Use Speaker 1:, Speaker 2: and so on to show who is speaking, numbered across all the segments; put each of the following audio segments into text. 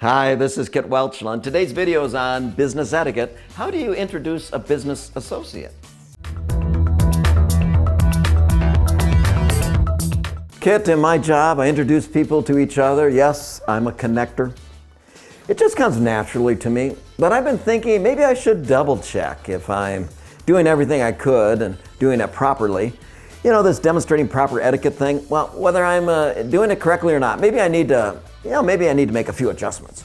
Speaker 1: Hi, this is Kit Welchlin. Today's video is on business etiquette. How do you introduce a business associate? Kit, in my job, I introduce people to each other. Yes, I'm a connector. It just comes naturally to me, but I've been thinking maybe I should double check if I'm doing everything I could and doing it properly. You know, this demonstrating proper etiquette thing, well, whether I'm doing it correctly or not, maybe I need to make a few adjustments.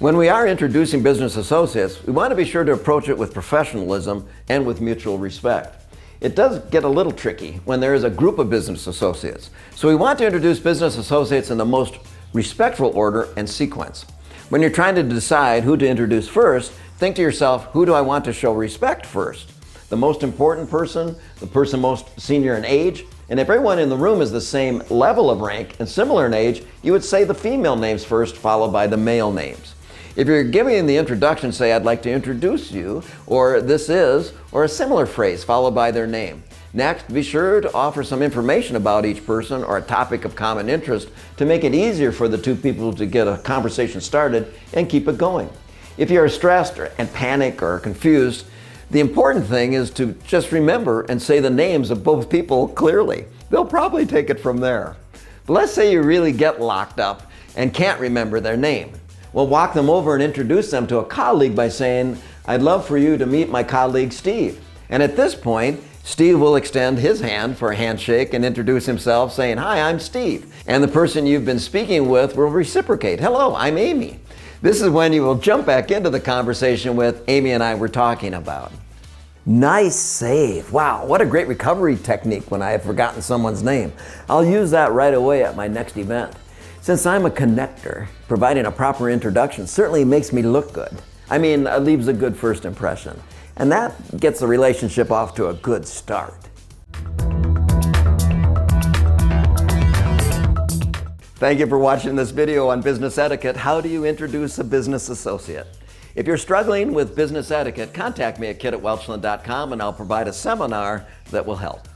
Speaker 1: When we are introducing business associates, we want to be sure to approach it with professionalism and with mutual respect. It does get a little tricky when there is a group of business associates. So we want to introduce business associates in the most respectful order and sequence. When you're trying to decide who to introduce first, think to yourself, who do I want to show respect first? The most important person, the person most senior in age, and if everyone in the room is the same level of rank and similar in age, you would say the female names first, followed by the male names. If you're giving the introduction, say, I'd like to introduce you, or this is, or a similar phrase followed by their name. Next, be sure to offer some information about each person or a topic of common interest to make it easier for the two people to get a conversation started and keep it going. If you're stressed and panicked or confused, the important thing is to just remember and say the names of both people clearly. They'll probably take it from there. But let's say you really get locked up and can't remember their name. Well, walk them over and introduce them to a colleague by saying, I'd love for you to meet my colleague Steve. And at this point, Steve will extend his hand for a handshake and introduce himself saying, hi, I'm Steve. And the person you've been speaking with will reciprocate, hello, I'm Amy. This is when you will jump back into the conversation with Amy and I were talking about. Nice save. Wow, what a great recovery technique when I have forgotten someone's name. I'll use that right away at my next event. Since I'm a connector, providing a proper introduction certainly makes me look good. I mean, it leaves a good first impression. And that gets the relationship off to a good start. Thank you for watching this video on business etiquette. How do you introduce a business associate? If you're struggling with business etiquette, contact me at kit@welchlin.com and I'll provide a seminar that will help.